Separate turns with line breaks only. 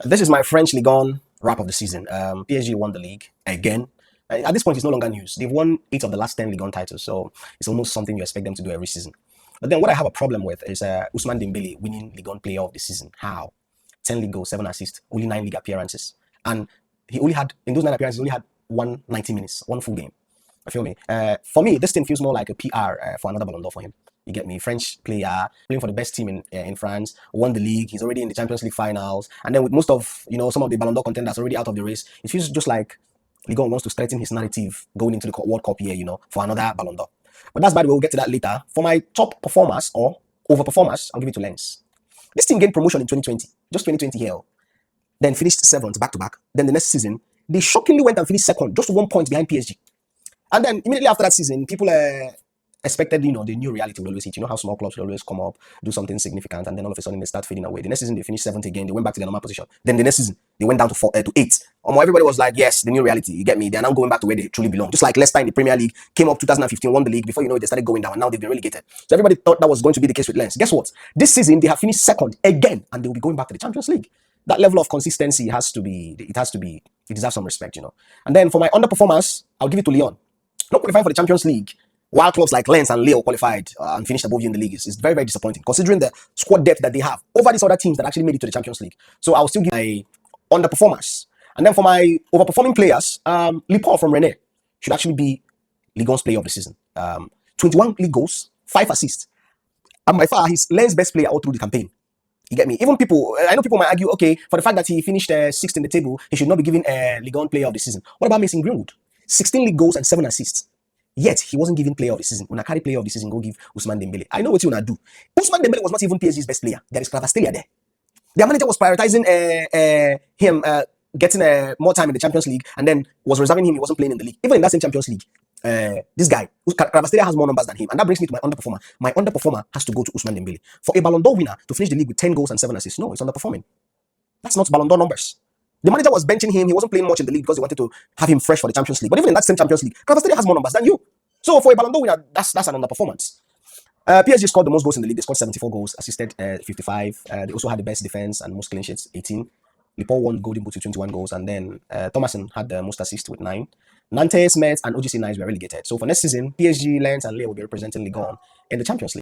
This is my French Ligue 1 wrap of the season. PSG won the league again. At this point, it's no longer news. They've won 8 of the last 10 Ligue 1 titles, so it's almost something you expect them to do every season. But then what I have a problem with is Ousmane Dembele winning Ligue 1 Player of the Season. How? 10 league goals, 7 assists, only 9 league appearances. And he only had, in those 9 appearances, he only had 190 minutes, one full game. You feel me? For me, this thing feels more like a PR for another Ballon d'Or for him. You get me? French player playing for the best team in France, won the league. He's already in the Champions League finals, and then with most of some of the Ballon d'Or contenders already out of the race, it feels just like Ligue 1 wants to strengthen his narrative going into the World Cup year, for another Ballon d'Or. But that's by the way, we'll get to that later. For my top performers or overperformers, I'll give it to Lens. This team gained promotion in 2020, just 2020 here. Then finished 7th back to back. Then the next season, they shockingly went and finished 2nd, just 1 point behind PSG. And then immediately after that season, people expected, the new reality will always hit. You know how small clubs will always come up, do something significant, and then all of a sudden they start fading away. The next season they finished 7th again. They went back to their normal position. Then the next season they went down to 8th. Everybody was like, yes, the new reality. You get me? They're now going back to where they truly belong. Just like Leicester in the Premier League came up 2015, won the league. Before you know it, they started going down, and now they've been relegated. So everybody thought that was going to be the case with Lens. Guess what? This season they have finished 2nd again, and they will be going back to the Champions League. That level of consistency it deserves some respect, And then for my underperformers, I'll give it to Lyon. Not qualifying for the Champions League, while clubs like Lens and Lille qualified and finished above you in the league is very, very disappointing, considering the squad depth that they have over these other teams that actually made it to the Champions League. So I'll still give my underperformers. And then for my overperforming players, Lipo from Rennes should actually be Ligue 1's player of the season. 21 league goals, 5 assists. And by far, he's Lens' best player all through the campaign. You get me? I know people might argue, okay, for the fact that he finished 6th in the table, he should not be given a Ligue 1 player of the season. What about Mason Greenwood? 16 league goals and 7 assists. Yet, he wasn't given player of the season. When I carry player of the season, go give Ousmane Dembele. I know what you want to do. Ousmane Dembele was not even PSG's best player. There is Kravastelia there. Their manager was prioritizing him getting more time in the Champions League and then was reserving him. He wasn't playing in the league. Even in that same Champions League, this guy, Kravastelia, has more numbers than him. And that brings me to my underperformer. My underperformer has to go to Ousmane Dembele. For a Ballon d'Or winner to finish the league with 10 goals and 7 assists, no, it's underperforming. That's not Ballon d'Or numbers. The manager was benching him. He wasn't playing much in the league because they wanted to have him fresh for the Champions League. But even in that same Champions League, Kravastelia has more numbers than you. So for a Ballon d'Or winner, that's an underperformance. PSG scored the most goals in the league. They scored 74 goals, assisted 55. They also had the best defense and most clean sheets, 18. Lipo won Golden Boot with 21 goals. And then Thomason had the most assists with 9. Nantes, Metz, and OGC Nice were relegated. So for next season, PSG, Lens, and Lille will be representing Ligue 1 in the Champions League.